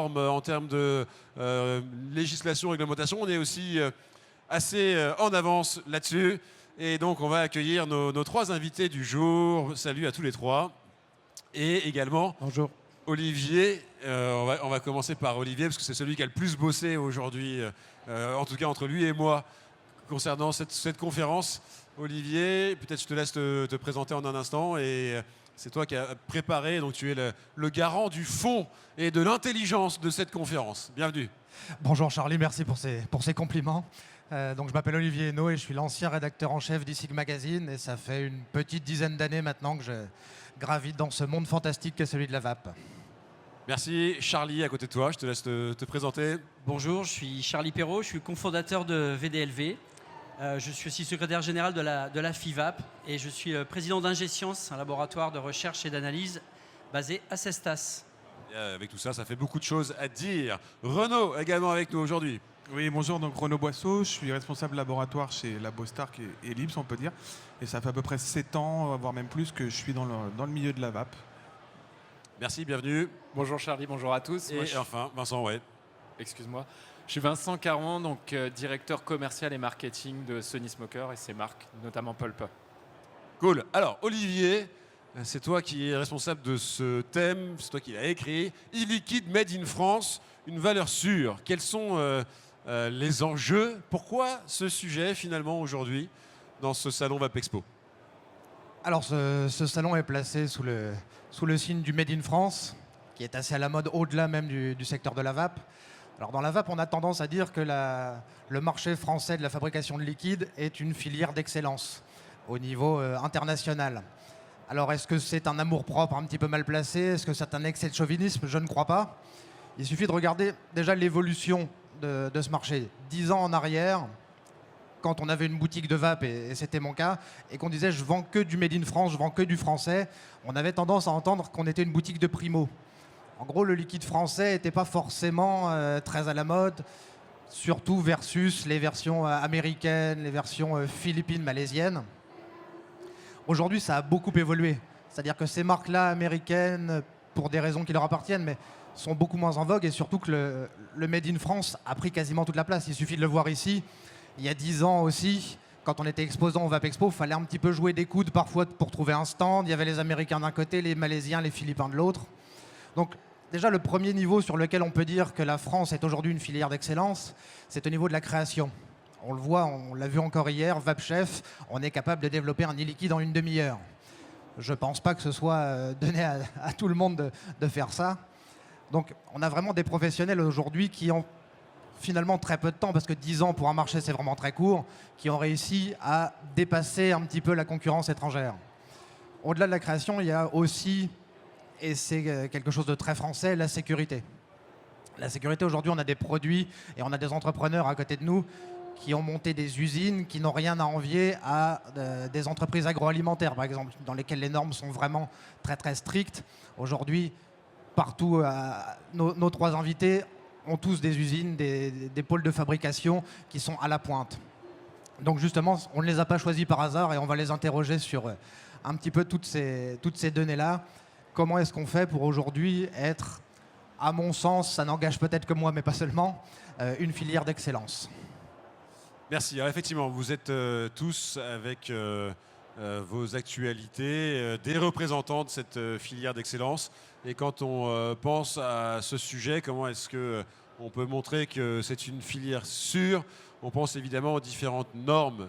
normes, en termes de législation, réglementation. On est aussi assez en avance là-dessus. Et donc, on va accueillir nos trois invités du jour. Salut à tous les trois. Et également, bonjour. Olivier. On va commencer par Olivier, parce que c'est celui qui a le plus bossé aujourd'hui, en tout cas entre lui et moi, concernant cette conférence. Olivier, peut-être je te laisse te présenter en un instant. Et c'est toi qui as préparé, donc tu es le garant du fond et de l'intelligence de cette conférence. Bienvenue. Bonjour Charlie, merci pour ces compliments. Donc je m'appelle Olivier Hainaut et je suis l'ancien rédacteur en chef d'e-Sig Magazine. Et ça fait une petite dizaine d'années maintenant que je gravite dans ce monde fantastique qu'est celui de la vape. Merci. Charlie, à côté de toi, je te laisse te présenter. Bonjour, je suis Charlie Perrault, je suis cofondateur de VDLV. Je suis aussi secrétaire général de la FIVAP et je suis président d'Ingescience, un laboratoire de recherche et d'analyse basé à Cestas. Avec tout ça, ça fait beaucoup de choses à dire. Renaud, également avec nous aujourd'hui. Oui, bonjour, donc Renaud Boisseau, je suis responsable laboratoire chez LaboStark et Ellipse, on peut dire. Et ça fait à peu près 7 ans, voire même plus, que je suis dans le milieu de la vape. Merci, bienvenue. Bonjour Charlie, bonjour à tous. Et enfin, Vincent, ouais. Excuse-moi. Je suis Vincent Caron, donc directeur commercial et marketing de Sony Smoker et ses marques, notamment Pulp. Cool. Alors, Olivier, c'est toi qui es responsable de ce thème, c'est toi qui l'as écrit. E-liquide made in France, une valeur sûre. Quels sont les enjeux? Pourquoi ce sujet, finalement, aujourd'hui, dans ce salon Vape Expo? Alors, ce salon est placé sous le signe du Made in France, qui est assez à la mode au-delà même du secteur de la vape. Alors, dans la vape, on a tendance à dire que le marché français de la fabrication de liquide est une filière d'excellence au niveau international. Alors, est-ce que c'est un amour-propre un petit peu mal placé? Est-ce que c'est un excès de chauvinisme? Je ne crois pas. Il suffit de regarder déjà l'évolution de ce marché. 10 ans en arrière, quand on avait une boutique de vape, et c'était mon cas, et qu'on disait « je vends que du Made in France, je vends que du français », on avait tendance à entendre qu'on était une boutique de primo. En gros, le liquide français n'était pas forcément très à la mode, surtout versus les versions américaines, les versions philippines, malaisiennes. Aujourd'hui, ça a beaucoup évolué. C'est-à-dire que ces marques-là américaines, pour des raisons qui leur appartiennent, mais sont beaucoup moins en vogue, et surtout que le Made in France a pris quasiment toute la place. Il suffit de le voir ici. Il y a 10 ans aussi, quand on était exposant au Vape Expo, il fallait un petit peu jouer des coudes parfois pour trouver un stand. Il y avait les Américains d'un côté, les Malaisiens, les Philippins de l'autre. Donc déjà, le premier niveau sur lequel on peut dire que la France est aujourd'hui une filière d'excellence, c'est au niveau de la création. On le voit, on l'a vu encore hier, VapeChef, on est capable de développer un e-liquide en une demi-heure. Je ne pense pas que ce soit donné à tout le monde de faire ça. Donc on a vraiment des professionnels aujourd'hui qui ont finalement très peu de temps, parce que 10 ans pour un marché c'est vraiment très court, qui ont réussi à dépasser un petit peu la concurrence étrangère. Au-delà de la création, il y a aussi, et c'est quelque chose de très français, la sécurité. La sécurité, aujourd'hui, on a des produits et on a des entrepreneurs à côté de nous qui ont monté des usines qui n'ont rien à envier à des entreprises agroalimentaires, par exemple, dans lesquelles les normes sont vraiment très très strictes. Aujourd'hui, partout, nos trois invités ont tous des usines, des pôles de fabrication qui sont à la pointe. Donc justement, on ne les a pas choisis par hasard et on va les interroger sur un petit peu toutes ces données-là. Comment est-ce qu'on fait pour aujourd'hui être, à mon sens, ça n'engage peut-être que moi, mais pas seulement, une filière d'excellence? Merci. Alors effectivement, vous êtes tous avec vos actualités, des représentants de cette filière d'excellence. Et quand on pense à ce sujet, comment est-ce qu'on peut montrer que c'est une filière sûre? On pense évidemment aux différentes normes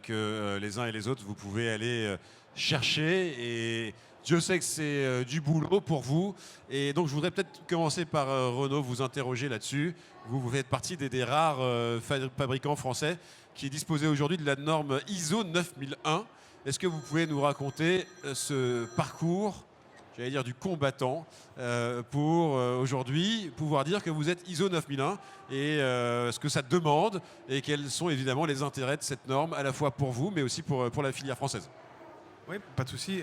que les uns et les autres, vous pouvez aller chercher. Et Dieu sait que c'est du boulot pour vous. Et donc je voudrais peut-être commencer par Renaud, vous interroger là-dessus. Vous faites partie des rares fabricants français qui disposent aujourd'hui de la norme ISO 9001. Est-ce que vous pouvez nous raconter ce parcours, j'allais dire du combattant, pour aujourd'hui pouvoir dire que vous êtes ISO 9001 et ce que ça demande et quels sont évidemment les intérêts de cette norme à la fois pour vous mais aussi pour la filière française? Oui, pas de souci.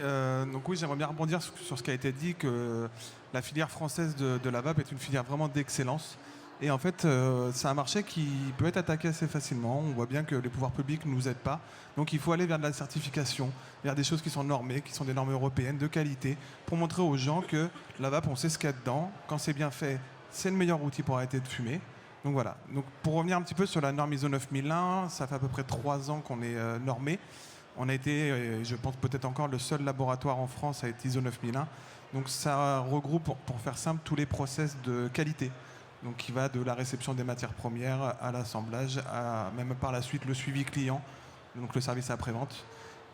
Donc oui, j'aimerais bien rebondir sur ce qui a été dit, que la filière française de la vape est une filière vraiment d'excellence. Et en fait, c'est un marché qui peut être attaqué assez facilement. On voit bien que les pouvoirs publics ne nous aident pas. Donc il faut aller vers de la certification, vers des choses qui sont normées, qui sont des normes européennes de qualité, pour montrer aux gens que la vape, on sait ce qu'il y a dedans. Quand c'est bien fait, c'est le meilleur outil pour arrêter de fumer. Donc voilà. Donc pour revenir un petit peu sur la norme ISO 9001, ça fait à peu près 3 ans qu'on est normé. On a été, je pense peut-être encore, le seul laboratoire en France à être ISO 9001. Donc ça regroupe, pour faire simple, tous les process de qualité. Donc qui va de la réception des matières premières à l'assemblage, à même par la suite le suivi client, donc le service après-vente.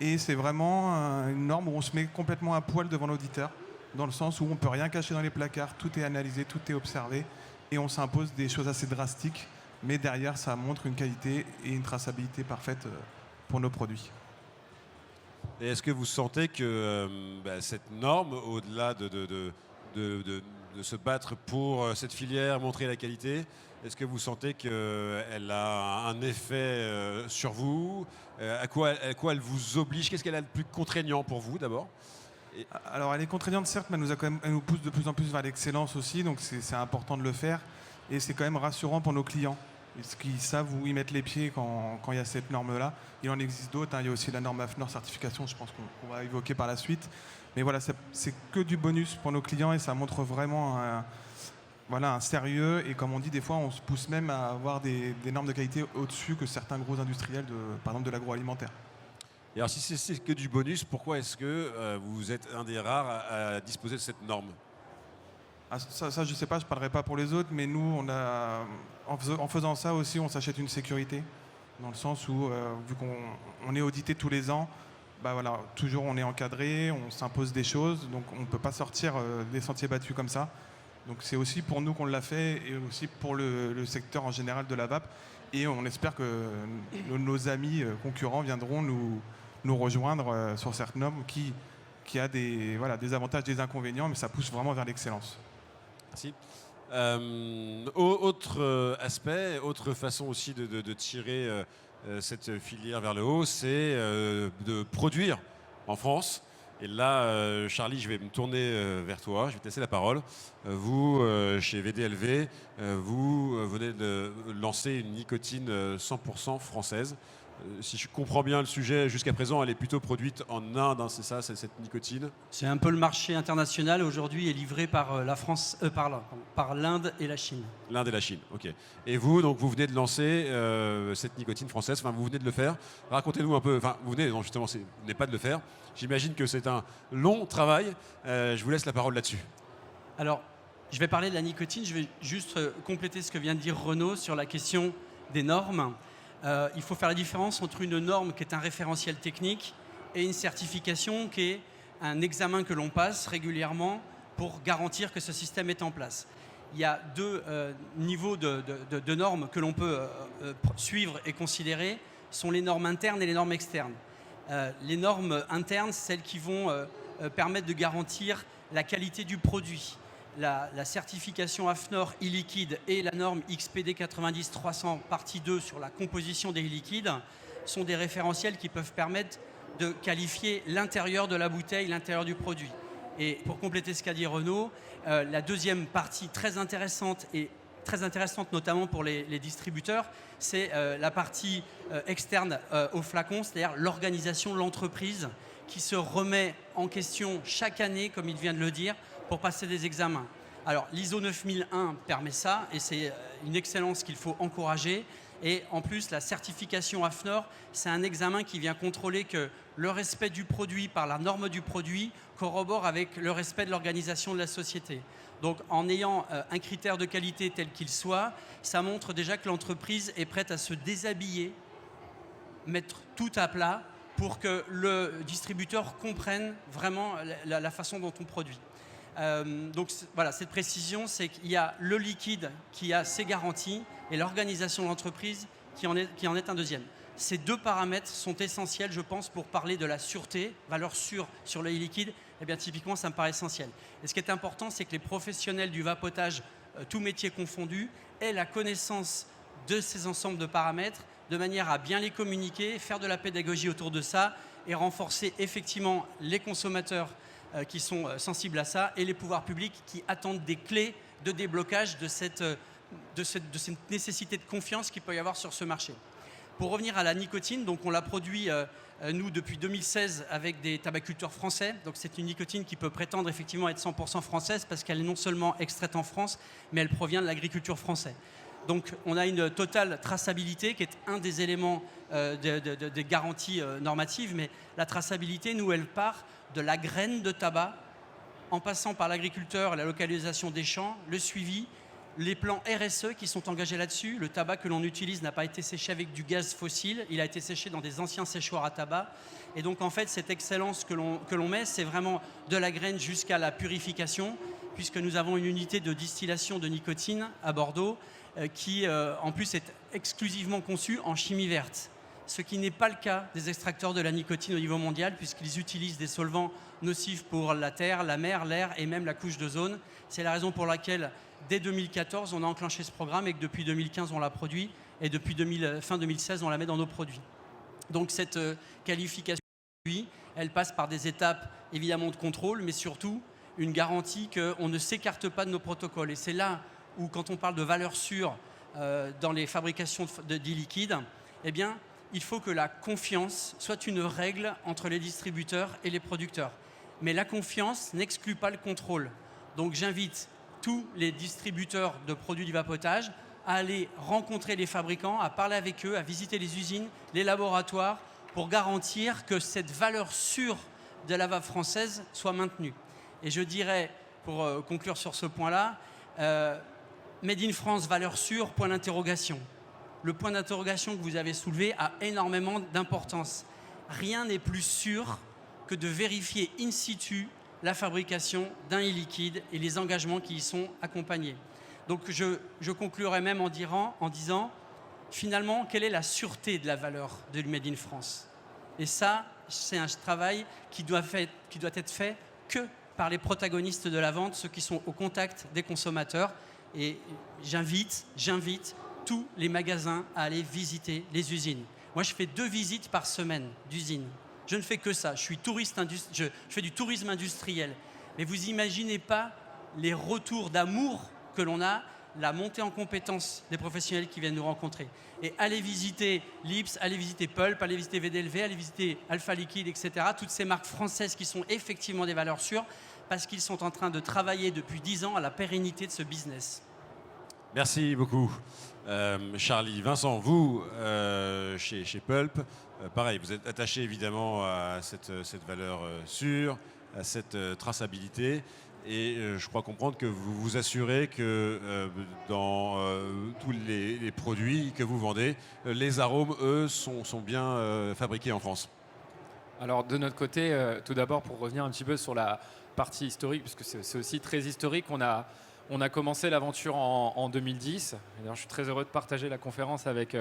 Et c'est vraiment une norme où on se met complètement à poil devant l'auditeur, dans le sens où on ne peut rien cacher dans les placards, tout est analysé, tout est observé, et on s'impose des choses assez drastiques, mais derrière ça montre une qualité et une traçabilité parfaite pour nos produits. Et est-ce que vous sentez que cette norme, au-delà de se battre pour cette filière, montrer la qualité, est-ce que vous sentez qu'elle a un effet sur vous? À quoi elle vous oblige? Qu'est-ce qu'elle a de plus contraignant pour vous d'abord? Alors elle est contraignante certes, mais elle nous pousse de plus en plus vers l'excellence aussi, donc c'est important de le faire. Et c'est quand même rassurant pour nos clients, parce qu'ils savent où ils mettent les pieds quand il y a cette norme-là. Il en existe d'autres, hein. Il y a aussi la norme AFNOR certification, je pense qu'on va évoquer par la suite. Mais voilà, c'est que du bonus pour nos clients et ça montre vraiment un sérieux. Et comme on dit, des fois, on se pousse même à avoir des normes de qualité au-dessus que certains gros industriels, par exemple de l'agroalimentaire. Et alors si c'est que du bonus, pourquoi est-ce que vous êtes un des rares à disposer de cette norme? Ça, je ne sais pas, je ne parlerai pas pour les autres, mais nous, en faisant ça aussi, on s'achète une sécurité, dans le sens où, vu qu'on est audité tous les ans, toujours on est encadré, on s'impose des choses, donc on ne peut pas sortir des sentiers battus comme ça. Donc c'est aussi pour nous qu'on l'a fait, et aussi pour le secteur en général de la vape. Et on espère que nos amis concurrents viendront nous rejoindre sur cette norme qui a des avantages, des inconvénients, mais ça pousse vraiment vers l'excellence. Merci. Autre aspect, autre façon aussi de tirer cette filière vers le haut, c'est de produire en France. Et là, Charlie, je vais me tourner vers toi, je vais te laisser la parole. Vous, chez VDLV, vous venez de lancer une nicotine 100% française. Si je comprends bien le sujet, jusqu'à présent, elle est plutôt produite en Inde, hein, c'est ça, c'est cette nicotine? C'est un peu le marché international aujourd'hui est livré par la France, par l'Inde et la Chine. L'Inde et la Chine, ok. Et vous, donc, vous venez de lancer cette nicotine française, enfin, vous venez de le faire. Racontez-nous un peu, enfin, vous venez, non, justement, vous venez pas de le faire. J'imagine que c'est un long travail. Je vous laisse la parole là-dessus. Alors, je vais parler de la nicotine, je vais juste compléter ce que vient de dire Renaud sur la question des normes. Il faut faire la différence entre une norme qui est un référentiel technique et une certification qui est un examen que l'on passe régulièrement pour garantir que ce système est en place. Il y a deux niveaux de normes que l'on peut suivre et considérer, sont les normes internes et les normes externes. Les normes internes, celles qui vont permettre de garantir la qualité du produit. La certification AFNOR e-liquide et la norme XPD 90-300 partie 2 sur la composition des e-liquides sont des référentiels qui peuvent permettre de qualifier l'intérieur de la bouteille, l'intérieur du produit. Et pour compléter ce qu'a dit Renaud, la deuxième partie très intéressante notamment pour les distributeurs, c'est la partie externe au flacon, c'est-à-dire l'organisation de l'entreprise qui se remet en question chaque année, comme il vient de le dire, pour passer des examens. Alors l'ISO 9001 permet ça et c'est une excellence qu'il faut encourager. Et en plus, la certification AFNOR, c'est un examen qui vient contrôler que le respect du produit par la norme du produit corrobore avec le respect de l'organisation de la société. Donc en ayant un critère de qualité tel qu'il soit, ça montre déjà que l'entreprise est prête à se déshabiller, mettre tout à plat pour que le distributeur comprenne vraiment la façon dont on produit. Donc voilà, cette précision, c'est qu'il y a le liquide qui a ses garanties et l'organisation de l'entreprise qui en est un deuxième. Ces deux paramètres sont essentiels, je pense, pour parler de la sûreté, valeur sûre sur le liquide. Eh bien, typiquement, ça me paraît essentiel. Et ce qui est important, c'est que les professionnels du vapotage, tous métiers confondus, aient la connaissance de ces ensembles de paramètres de manière à bien les communiquer, faire de la pédagogie autour de ça et renforcer effectivement les consommateurs qui sont sensibles à ça et les pouvoirs publics qui attendent des clés de déblocage de cette nécessité de confiance qu'il peut y avoir sur ce marché. Pour revenir à la nicotine, donc on la produit nous depuis 2016 avec des tabaculteurs français. Donc c'est une nicotine qui peut prétendre effectivement être 100% française parce qu'elle est non seulement extraite en France, mais elle provient de l'agriculture française. Donc on a une totale traçabilité qui est un des éléments des garanties normatives, mais la traçabilité, nous, elle part de la graine de tabac en passant par l'agriculteur, la localisation des champs, le suivi, les plans RSE qui sont engagés là-dessus. Le tabac que l'on utilise n'a pas été séché avec du gaz fossile, il a été séché dans des anciens séchoirs à tabac. Et donc en fait, cette excellence que l'on met, c'est vraiment de la graine jusqu'à la purification, puisque nous avons une unité de distillation de nicotine à Bordeaux qui en plus est exclusivement conçue en chimie verte. Ce qui n'est pas le cas des extracteurs de la nicotine au niveau mondial, puisqu'ils utilisent des solvants nocifs pour la terre, la mer, l'air et même la couche d'ozone. C'est la raison pour laquelle, dès 2014, on a enclenché ce programme et que depuis 2015, on l'a produit et depuis fin 2016, on la met dans nos produits. Donc cette qualification, elle passe par des étapes évidemment de contrôle, mais surtout une garantie qu'on ne s'écarte pas de nos protocoles. Et c'est là où, quand on parle de valeur sûre dans les fabrications d'e-liquide, eh bien, il faut que la confiance soit une règle entre les distributeurs et les producteurs. Mais la confiance n'exclut pas le contrôle. Donc j'invite tous les distributeurs de produits du vapotage à aller rencontrer les fabricants, à parler avec eux, à visiter les usines, les laboratoires, pour garantir que cette valeur sûre de la vape française soit maintenue. Et je dirais, pour conclure sur ce point-là, Made in France, valeur sûre, point d'interrogation. Le point d'interrogation que vous avez soulevé a énormément d'importance. Rien n'est plus sûr que de vérifier in situ la fabrication d'un e-liquide et les engagements qui y sont accompagnés. Donc je conclurai même en disant, finalement, quelle est la sûreté de la valeur de Made in France? Et ça, c'est un travail qui doit être fait que par les protagonistes de la vente, ceux qui sont au contact des consommateurs. Et j'invite tous les magasins à aller visiter les usines. Moi, je fais 2 visites par semaine d'usines. Je ne fais que ça. Je fais du tourisme industriel. Mais vous n'imaginez pas les retours d'amour que l'on a, la montée en compétence des professionnels qui viennent nous rencontrer. Et allez visiter Lips, allez visiter Pulp, allez visiter VDLV, allez visiter Alpha Liquide, etc. Toutes ces marques françaises qui sont effectivement des valeurs sûres parce qu'ils sont en train de travailler depuis 10 ans à la pérennité de ce business. Merci beaucoup. Charlie, Vincent, vous, chez Pulp, pareil, vous êtes attaché évidemment à cette valeur sûre, à cette traçabilité. Et je crois comprendre que vous vous assurez que dans tous les produits que vous vendez, les arômes, eux, sont bien fabriqués en France. Alors de notre côté, tout d'abord pour revenir un petit peu sur la partie historique, puisque c'est aussi très historique, on a commencé l'aventure en 2010. D'ailleurs, je suis très heureux de partager la conférence avec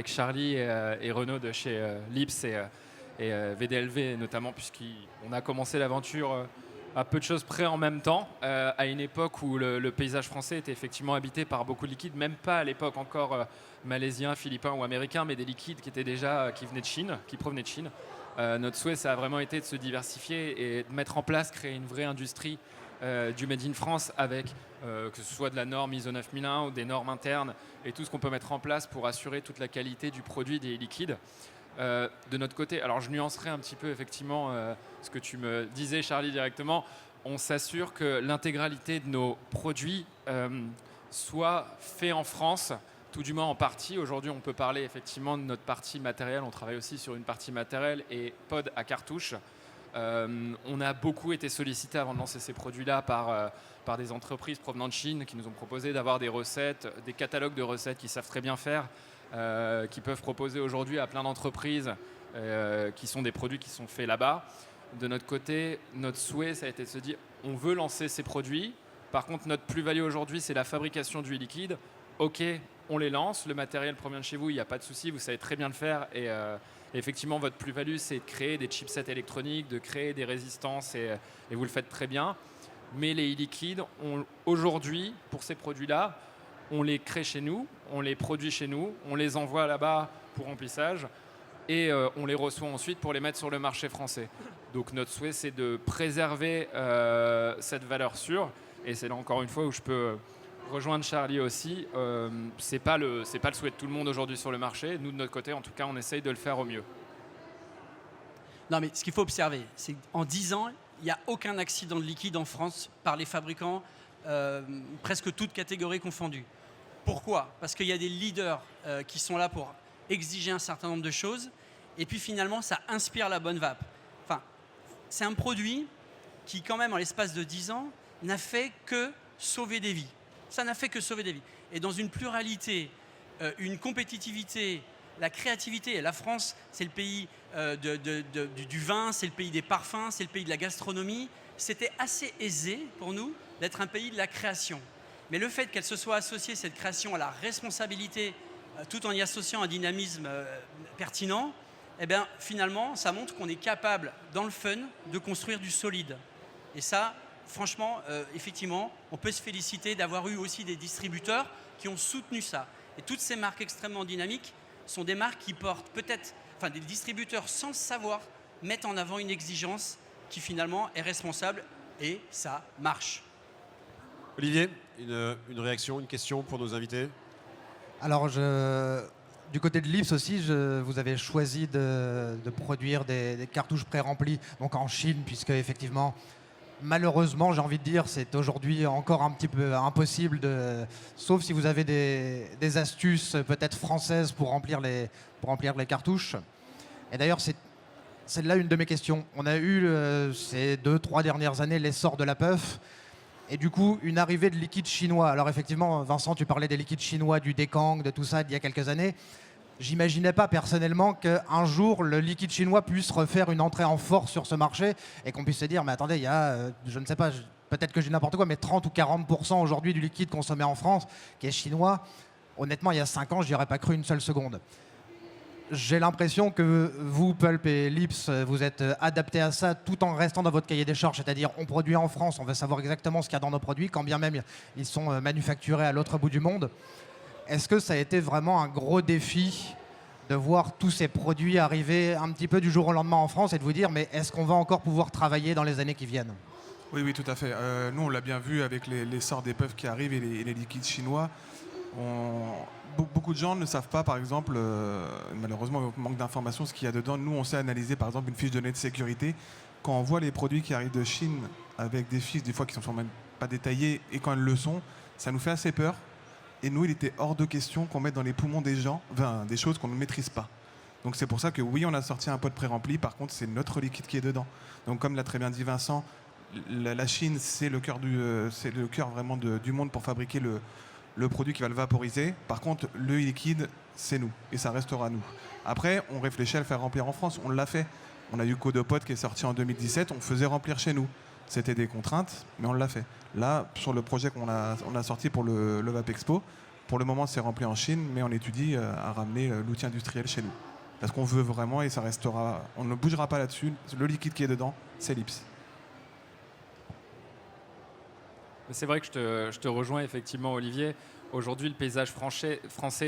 Charlie et Renaud de chez Lips et VDLV notamment, puisqu'on a commencé l'aventure à peu de choses près en même temps, à une époque où le paysage français était effectivement habité par beaucoup de liquides, même pas à l'époque encore malaisiens, philippins ou américains, mais des liquides qui venaient de Chine, qui provenaient de Chine. Notre souhait, ça a vraiment été de se diversifier et de mettre en place, créer une vraie industrie du Made in France avec que ce soit de la norme ISO 9001 ou des normes internes et tout ce qu'on peut mettre en place pour assurer toute la qualité du produit des liquides. De notre côté, alors je nuancerai un petit peu effectivement ce que tu me disais Charlie directement, on s'assure que l'intégralité de nos produits soit fait en France, tout du moins en partie. Aujourd'hui on peut parler effectivement de notre partie matérielle, on travaille aussi sur une partie matérielle et pod à cartouche. On a beaucoup été sollicité avant de lancer ces produits-là par des entreprises provenant de Chine qui nous ont proposé d'avoir des recettes, des catalogues de recettes qu'ils savent très bien faire, qui peuvent proposer aujourd'hui à plein d'entreprises qui sont des produits qui sont faits là-bas. De notre côté, notre souhait, ça a été de se dire on veut lancer ces produits. Par contre, notre plus-value aujourd'hui, c'est la fabrication du liquide. Ok, on les lance, le matériel provient de chez vous, il n'y a pas de souci, vous savez très bien le faire. Et effectivement, votre plus-value, c'est de créer des chipsets électroniques, de créer des résistances, et vous le faites très bien. Mais les e-liquides, aujourd'hui, pour ces produits-là, on les crée chez nous, on les produit chez nous, on les envoie là-bas pour remplissage, et on les reçoit ensuite pour les mettre sur le marché français. Donc notre souhait, c'est de préserver cette valeur sûre, et c'est là encore une fois où je peux rejoindre Charlie aussi. C'est pas le souhait de tout le monde aujourd'hui sur le marché. Nous, de notre côté, en tout cas, on essaye de le faire au mieux. Non, mais ce qu'il faut observer, c'est qu'en 10 ans, il n'y a aucun accident de liquide en France par les fabricants, presque toutes catégories confondues. Pourquoi? Parce qu'il y a des leaders qui sont là pour exiger un certain nombre de choses, et puis finalement, ça inspire la bonne vape. Enfin, c'est un produit qui, quand même, en l'espace de 10 ans, n'a fait que sauver des vies. Ça n'a fait que sauver des vies. Et dans une pluralité, une compétitivité, la créativité, et la France, c'est le pays du vin, c'est le pays des parfums, c'est le pays de la gastronomie. C'était assez aisé pour nous d'être un pays de la création. Mais le fait qu'elle se soit associée, cette création, à la responsabilité, tout en y associant un dynamisme pertinent, eh bien, finalement, ça montre qu'on est capable, dans le fun, de construire du solide. Et ça, franchement, effectivement, on peut se féliciter d'avoir eu aussi des distributeurs qui ont soutenu ça. Et toutes ces marques extrêmement dynamiques sont des marques qui portent peut-être, enfin des distributeurs sans le savoir, mettent en avant une exigence qui finalement est responsable et ça marche. Olivier, une réaction, une question pour nos invités? Alors, du côté de Lips aussi, vous avez choisi de produire des cartouches pré-remplies, donc en Chine, puisque effectivement, malheureusement, j'ai envie de dire, c'est aujourd'hui encore un petit peu impossible, sauf si vous avez des astuces peut-être françaises pour remplir les cartouches. Et d'ailleurs, c'est là une de mes questions. On a eu ces 2-3 dernières années l'essor de la puff, et du coup, une arrivée de liquide chinois. Alors effectivement, Vincent, tu parlais des liquides chinois, du Dekang, de tout ça, d'il y a quelques années. J'imaginais pas personnellement qu'un jour, le liquide chinois puisse refaire une entrée en force sur ce marché et qu'on puisse se dire, mais attendez, il y a, je ne sais pas, peut-être que j'ai n'importe quoi, mais 30 ou 40% aujourd'hui du liquide consommé en France qui est chinois. Honnêtement, il y a 5 ans, je n'y aurais pas cru une seule seconde. J'ai l'impression que vous, Pulp et Lips, vous êtes adaptés à ça tout en restant dans votre cahier des charges, c'est-à-dire on produit en France, on veut savoir exactement ce qu'il y a dans nos produits, quand bien même ils sont manufacturés à l'autre bout du monde. Est-ce que ça a été vraiment un gros défi de voir tous ces produits arriver un petit peu du jour au lendemain en France et de vous dire, mais est-ce qu'on va encore pouvoir travailler dans les années qui viennent? Oui, tout à fait. Nous, on l'a bien vu avec l'essor des puffs qui arrivent et les liquides chinois. Beaucoup de gens ne savent pas, par exemple, malheureusement, au manque d'informations, ce qu'il y a dedans. Nous, on sait analyser, par exemple, une fiche de données de sécurité. Quand on voit les produits qui arrivent de Chine avec des fiches, des fois, qui ne sont même pas détaillées, et quand elles le sont, ça nous fait assez peur. Et nous, il était hors de question qu'on mette dans les poumons des gens des choses qu'on ne maîtrise pas. Donc c'est pour ça que oui, on a sorti un pot pré-rempli. Par contre, c'est notre liquide qui est dedans. Donc comme l'a très bien dit Vincent, la Chine, c'est le cœur vraiment du monde pour fabriquer le produit qui va le vaporiser. Par contre, le liquide, c'est nous. Et ça restera nous. Après, on réfléchit à le faire remplir en France. On l'a fait. On a eu Codopod qui est sorti en 2017. On faisait remplir chez nous. C'était des contraintes, mais on l'a fait. Là, sur le projet qu'on a sorti pour le Vape Expo, pour le moment, c'est rempli en Chine, mais on étudie à ramener l'outil industriel chez nous. Parce qu'on veut vraiment, et ça restera, on ne bougera pas là-dessus. Le liquide qui est dedans, c'est Lips. C'est vrai que je te rejoins effectivement, Olivier. Aujourd'hui, le paysage français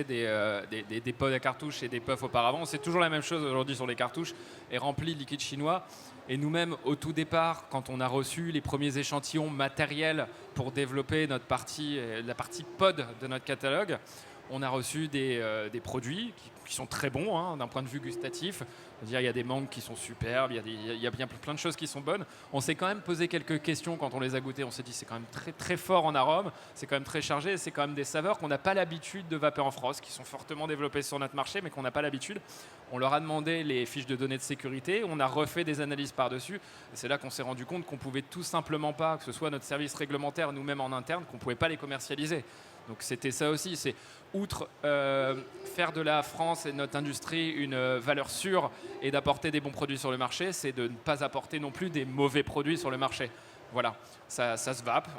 des pods à cartouches et des puffs auparavant, c'est toujours la même chose aujourd'hui sur les cartouches, est rempli de liquide chinois. Et nous-mêmes, au tout départ, quand on a reçu les premiers échantillons matériels pour développer la partie pod de notre catalogue, on a reçu des produits qui sont très bons hein, d'un point de vue gustatif. C'est-à-dire, il y a des mangues qui sont superbes, il y a bien plein de choses qui sont bonnes. On s'est quand même posé quelques questions quand on les a goûtées. On s'est dit c'est quand même très, très fort en arôme, c'est quand même très chargé, c'est quand même des saveurs qu'on n'a pas l'habitude de vaper en France, qui sont fortement développées sur notre marché, mais qu'on n'a pas l'habitude. On leur a demandé les fiches de données de sécurité, on a refait des analyses par-dessus. Et c'est là qu'on s'est rendu compte qu'on pouvait tout simplement pas, que ce soit notre service réglementaire, nous-mêmes en interne, qu'on ne pouvait pas les commercialiser. Donc c'était ça aussi, c'est outre faire de la France et de notre industrie une valeur sûre et d'apporter des bons produits sur le marché, c'est de ne pas apporter non plus des mauvais produits sur le marché. Voilà, ça se vape,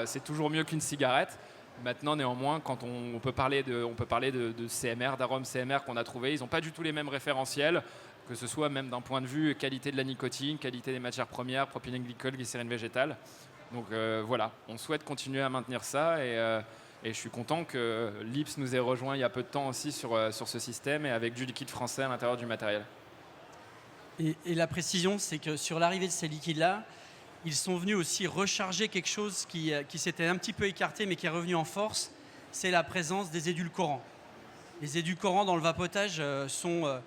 c'est toujours mieux qu'une cigarette. Maintenant, néanmoins, quand on peut parler de CMR, d'arômes CMR qu'on a trouvé, ils n'ont pas du tout les mêmes référentiels, que ce soit même d'un point de vue qualité de la nicotine, qualité des matières premières, propylène-glycol, glycérine végétale. Donc voilà, on souhaite continuer à maintenir ça et je suis content que Lips nous ait rejoint il y a peu de temps aussi sur ce système et avec du liquide français à l'intérieur du matériel. Et la précision, c'est que sur l'arrivée de ces liquides-là, ils sont venus aussi recharger quelque chose qui s'était un petit peu écarté mais qui est revenu en force, c'est la présence des édulcorants. Les édulcorants dans le vapotage sont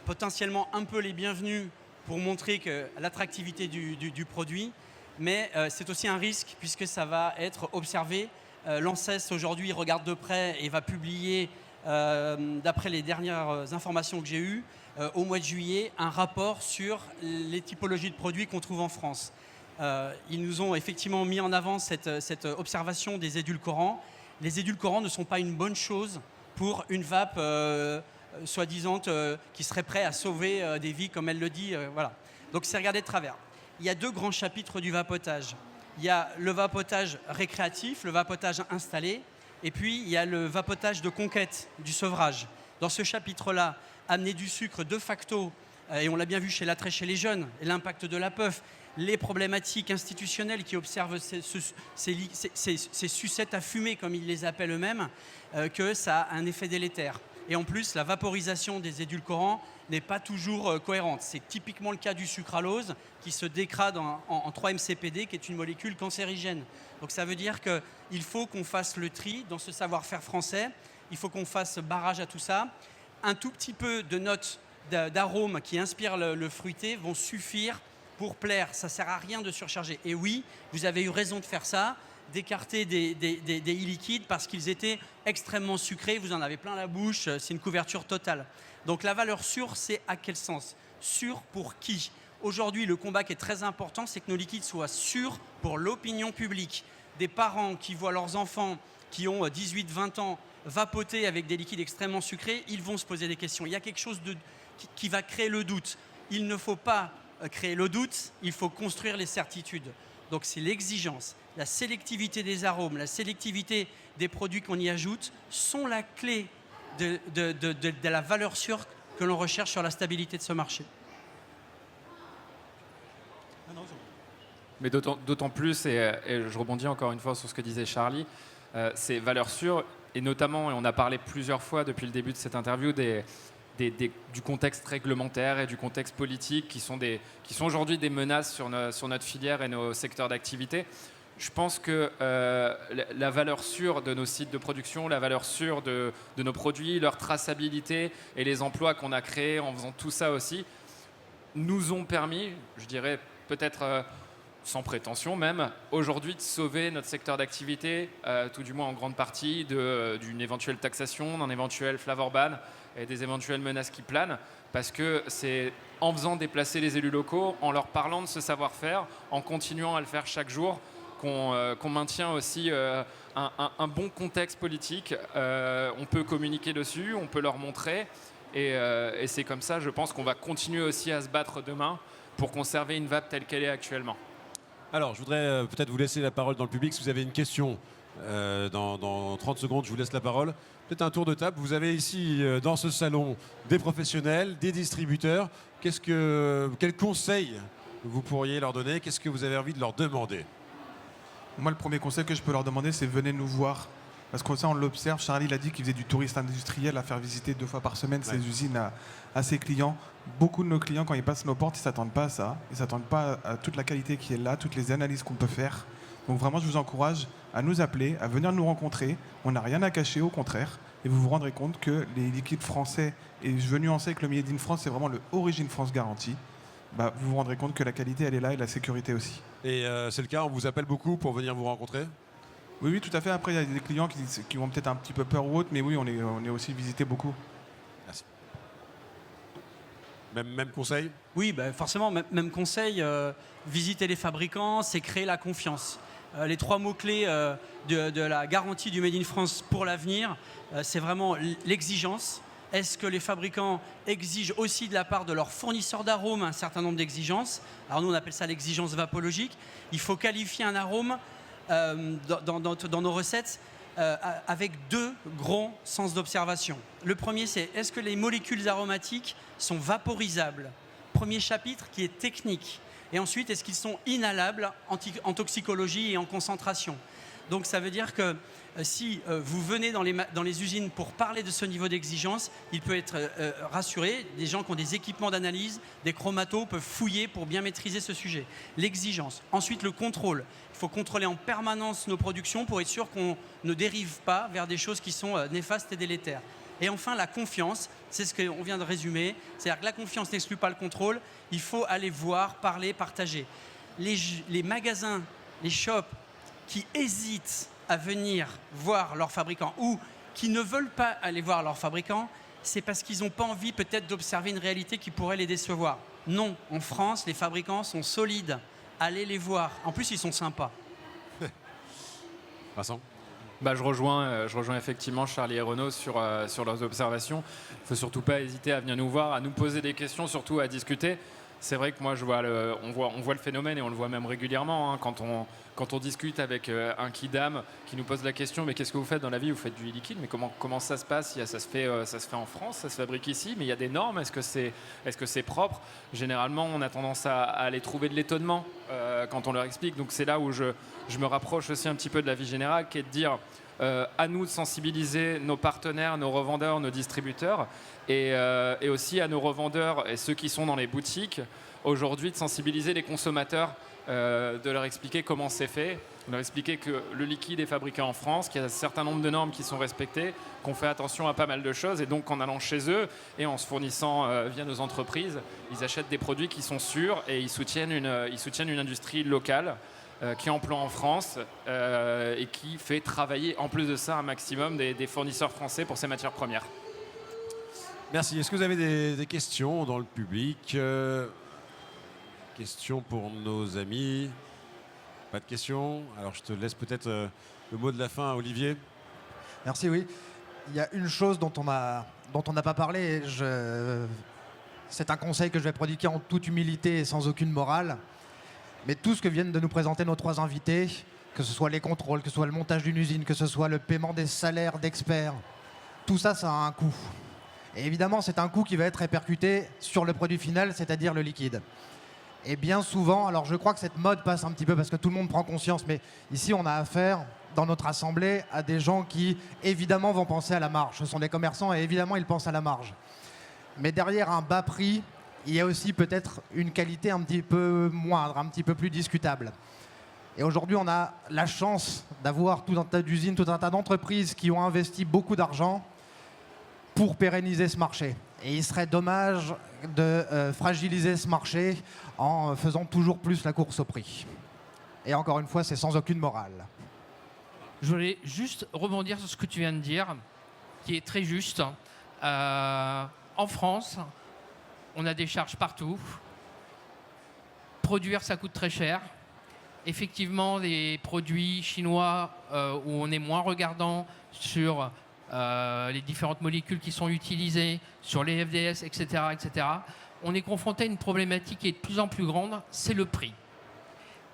potentiellement un peu les bienvenus pour montrer l'attractivité du produit, mais c'est aussi un risque puisque ça va être observé. L'ANSES aujourd'hui regarde de près et va publier, d'après les dernières informations que j'ai eues, au mois de juillet, un rapport sur les typologies de produits qu'on trouve en France. Ils nous ont effectivement mis en avant cette observation des édulcorants. Les édulcorants ne sont pas une bonne chose pour une vape soi-disant qui serait prête à sauver des vies, comme elle le dit. Voilà. Donc c'est regardé de travers. Il y a 2 grands chapitres du vapotage. Il y a le vapotage récréatif, le vapotage installé, et puis il y a le vapotage de conquête, du sevrage. Dans ce chapitre-là, amener du sucre de facto, et on l'a bien vu chez l'attrait chez les jeunes, et l'impact de la puff, les problématiques institutionnelles qui observent ces sucettes à fumer, comme ils les appellent eux-mêmes, que ça a un effet délétère. Et en plus, la vaporisation des édulcorants n'est pas toujours cohérente. C'est typiquement le cas du sucralose qui se dégrade en 3-MCPD, qui est une molécule cancérigène. Donc ça veut dire qu'il faut qu'on fasse le tri dans ce savoir-faire français. Il faut qu'on fasse barrage à tout ça. Un tout petit peu de notes d'arômes qui inspirent le fruité vont suffire pour plaire. Ça ne sert à rien de surcharger. Et oui, vous avez eu raison de faire ça, d'écarter des e-liquides parce qu'ils étaient extrêmement sucrés. Vous en avez plein la bouche. C'est une couverture totale. Donc la valeur sûre, c'est à quel sens? Sûr pour qui? Aujourd'hui, le combat qui est très important, c'est que nos liquides soient sûrs pour l'opinion publique. Des parents qui voient leurs enfants qui ont 18-20 ans vapoter avec des liquides extrêmement sucrés, ils vont se poser des questions. Il y a quelque chose qui va créer le doute. Il ne faut pas créer le doute, il faut construire les certitudes. Donc c'est l'exigence, la sélectivité des arômes, la sélectivité des produits qu'on y ajoute sont la clé de la valeur sûre que l'on recherche sur la stabilité de ce marché. Mais d'autant plus, et je rebondis encore une fois sur ce que disait Charlie, ces valeurs sûres, et notamment, et on a parlé plusieurs fois depuis le début de cette interview, du contexte réglementaire et du contexte politique qui sont aujourd'hui des menaces sur notre filière et nos secteurs d'activité. Je pense que la valeur sûre de nos sites de production, la valeur sûre de nos produits, leur traçabilité et les emplois qu'on a créés en faisant tout ça aussi, nous ont permis, je dirais peut-être sans prétention même, aujourd'hui de sauver notre secteur d'activité, tout du moins en grande partie, d'une éventuelle taxation, d'un éventuel flavor ban et des éventuelles menaces qui planent, parce que c'est en faisant déplacer les élus locaux, en leur parlant de ce savoir-faire, en continuant à le faire chaque jour, qu'on maintient aussi un bon contexte politique. On peut communiquer dessus, on peut leur montrer, et c'est comme ça, je pense qu'on va continuer aussi à se battre demain pour conserver une vape telle qu'elle est actuellement. Alors, je voudrais peut-être vous laisser la parole dans le public. Si vous avez une question, dans 30 secondes, je vous laisse la parole. Peut-être un tour de table. Vous avez ici, dans ce salon, des professionnels, des distributeurs. Quels conseils vous pourriez leur donner? Qu'est-ce que vous avez envie de leur demander? Moi, le premier conseil que je peux leur demander, c'est venez nous voir. Parce que ça, on l'observe. Charlie l'a dit qu'il faisait du tourisme industriel à faire visiter 2 fois par semaine ses usines à ses clients. Beaucoup de nos clients, quand ils passent nos portes, ils ne s'attendent pas à ça. Ils ne s'attendent pas à toute la qualité qui est là, toutes les analyses qu'on peut faire. Donc vraiment, je vous encourage à nous appeler, à venir nous rencontrer. On n'a rien à cacher, au contraire. Et vous vous rendrez compte que les liquides français, et je veux nuancer que le Made in France, c'est vraiment le Origine France garantie. Vous vous rendrez compte que la qualité, elle est là et la sécurité aussi. Et c'est le cas, on vous appelle beaucoup pour venir vous rencontrer? Oui, tout à fait. Après, il y a des clients qui ont peut-être un petit peu peur ou autre, mais oui, on est aussi visité beaucoup. Merci. Même conseil? Oui, forcément, même conseil. Visiter les fabricants, c'est créer la confiance. Les 3 mots-clés de la garantie du Made in France pour l'avenir, c'est vraiment l'exigence. Est-ce que les fabricants exigent aussi de la part de leurs fournisseurs d'arômes un certain nombre d'exigences? Alors nous, on appelle ça l'exigence vapologique. Il faut qualifier un arôme dans nos recettes avec 2 grands sens d'observation. Le premier, c'est est-ce que les molécules aromatiques sont vaporisables? Premier chapitre qui est technique. Et ensuite, est-ce qu'ils sont inhalables en toxicologie et en concentration? Donc ça veut dire que si vous venez dans les usines pour parler de ce niveau d'exigence, il peut être rassuré. Des gens qui ont des équipements d'analyse, des chromatos peuvent fouiller pour bien maîtriser ce sujet. L'exigence. Ensuite, le contrôle. Il faut contrôler en permanence nos productions pour être sûr qu'on ne dérive pas vers des choses qui sont néfastes et délétères. Et enfin, la confiance, c'est ce qu'on vient de résumer. C'est-à-dire que la confiance n'exclut pas le contrôle. Il faut aller voir, parler, partager. Les magasins, les shops qui hésitent à venir voir leurs fabricants ou qui ne veulent pas aller voir leurs fabricants, c'est parce qu'ils n'ont pas envie peut-être d'observer une réalité qui pourrait les décevoir. Non, en France, les fabricants sont solides. Allez les voir. En plus, ils sont sympas. Vincent ? Je rejoins effectivement Charlie et Renaud sur leurs observations. Il ne faut surtout pas hésiter à venir nous voir, à nous poser des questions, surtout à discuter. C'est vrai que moi, on voit le phénomène et on le voit même régulièrement. Quand on discute avec un kidam qui nous pose la question, mais qu'est-ce que vous faites dans la vie ? Vous faites du liquide, mais comment ça se passe ? Ça se fait en France, ça se fabrique ici, mais il y a des normes. Est-ce que c'est propre ? Généralement, on a tendance à aller trouver de l'étonnement quand on leur explique. Donc c'est là où je me rapproche aussi un petit peu de la vie générale, qui est de dire à nous de sensibiliser nos partenaires, nos revendeurs, nos distributeurs, et aussi à nos revendeurs et ceux qui sont dans les boutiques, aujourd'hui de sensibiliser les consommateurs, de leur expliquer comment c'est fait, de leur expliquer que le liquide est fabriqué en France, qu'il y a un certain nombre de normes qui sont respectées, qu'on fait attention à pas mal de choses, et donc en allant chez eux et en se fournissant via nos entreprises, ils achètent des produits qui sont sûrs et ils soutiennent une industrie locale qui emploie en France et qui fait travailler en plus de ça un maximum des fournisseurs français pour ces matières premières. Merci. Est-ce que vous avez des questions dans le public ? Questions pour nos amis ? Pas de questions ? Alors je te laisse peut-être le mot de la fin, Olivier. Merci, oui. Il y a une chose dont on n'a pas parlé. C'est un conseil que je vais prodiguer en toute humilité et sans aucune morale. Mais tout ce que viennent de nous présenter nos trois invités, que ce soit les contrôles, que ce soit le montage d'une usine, que ce soit le paiement des salaires d'experts, tout ça, ça a un coût. Et évidemment, c'est un coût qui va être répercuté sur le produit final, c'est-à-dire le liquide. Et bien souvent, alors je crois que cette mode passe un petit peu parce que tout le monde prend conscience, mais ici on a affaire, dans notre assemblée, à des gens qui évidemment vont penser à la marge. Ce sont des commerçants et évidemment ils pensent à la marge. Mais derrière un bas prix, il y a aussi peut-être une qualité un petit peu moindre, un petit peu plus discutable. Et aujourd'hui, on a la chance d'avoir tout un tas d'usines, tout un tas d'entreprises qui ont investi beaucoup d'argent pour pérenniser ce marché. Et il serait dommage de fragiliser ce marché en faisant toujours plus la course au prix. Et encore une fois, c'est sans aucune morale. Je voulais juste rebondir sur ce que tu viens de dire, qui est très juste. En France, on a des charges partout. Produire, ça coûte très cher. Effectivement, les produits chinois où on est moins regardant sur les différentes molécules qui sont utilisées, sur les FDS, etc., on est confronté à une problématique qui est de plus en plus grande, c'est le prix.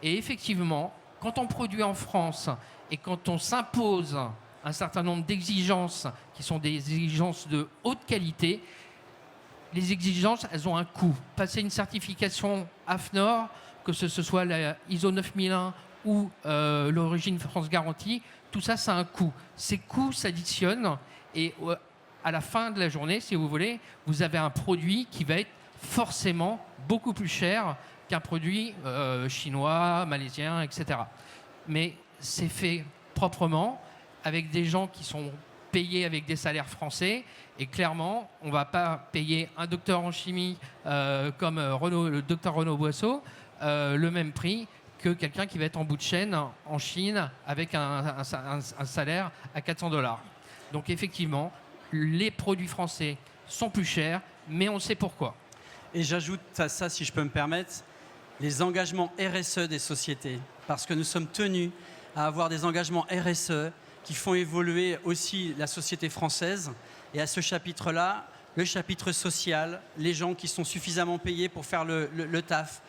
Et effectivement, quand on produit en France et quand on s'impose un certain nombre d'exigences qui sont des exigences de haute qualité, les exigences, elles ont un coût. Passer une certification AFNOR, que ce soit la ISO 9001 ou l'origine France Garantie, tout ça, ça a un coût. Ces coûts s'additionnent et à la fin de la journée, si vous voulez, vous avez un produit qui va être forcément beaucoup plus cher qu'un produit chinois, malaisien, etc. Mais c'est fait proprement, avec des gens qui sont payés avec des salaires français. Et clairement, on ne va pas payer un docteur en chimie comme le docteur Renaud Boisseau le même prix que quelqu'un qui va être en bout de chaîne en Chine avec un salaire à $400. Donc effectivement, les produits français sont plus chers, mais on sait pourquoi. Et j'ajoute à ça, si je peux me permettre, les engagements RSE des sociétés. Parce que nous sommes tenus à avoir des engagements RSE qui font évoluer aussi la société française. Et à ce chapitre-là, le chapitre social, les gens qui sont suffisamment payés pour faire le taf,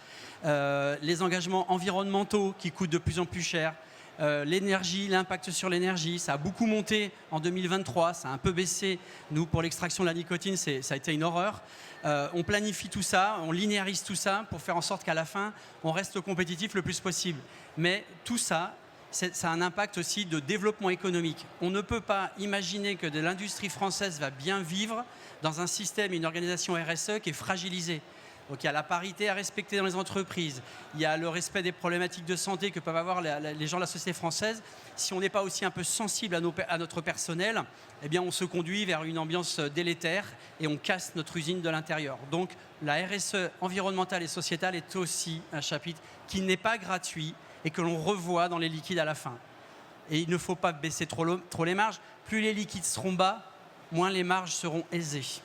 les engagements environnementaux qui coûtent de plus en plus cher, l'énergie, l'impact sur l'énergie, ça a beaucoup monté en 2023, ça a un peu baissé. Nous, pour l'extraction de la nicotine, ça a été une horreur. On planifie tout ça, on linéarise tout ça pour faire en sorte qu'à la fin, on reste compétitif le plus possible. Mais tout ça, ça a un impact aussi de développement économique. On ne peut pas imaginer que l'industrie française va bien vivre dans un système et une organisation RSE qui est fragilisée. Donc il y a la parité à respecter dans les entreprises, il y a le respect des problématiques de santé que peuvent avoir les gens de la société française. Si on n'est pas aussi un peu sensible à notre personnel, eh bien on se conduit vers une ambiance délétère et on casse notre usine de l'intérieur. Donc la RSE environnementale et sociétale est aussi un chapitre qui n'est pas gratuit et que l'on revoit dans les liquides à la fin. Et il ne faut pas baisser trop les marges. Plus les liquides seront bas, moins les marges seront aisées.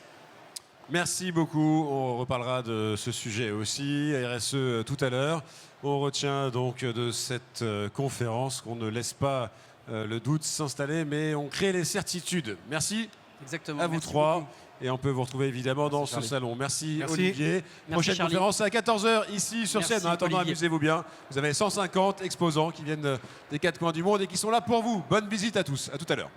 Merci beaucoup. On reparlera de ce sujet aussi, RSE, tout à l'heure. On retient donc de cette conférence qu'on ne laisse pas le doute s'installer, mais on crée les certitudes. Merci. Exactement. À vous Merci trois. beaucoup. Et on peut vous retrouver évidemment dans ce Charlie. salon. Merci, Merci. Olivier. Merci, Prochaine Charlie. conférence à 14h ici sur Merci, scène. En attendant, Olivier. amusez-vous bien. Vous avez 150 exposants qui viennent des quatre coins du monde et qui sont là pour vous. Bonne visite à tous. À tout à l'heure.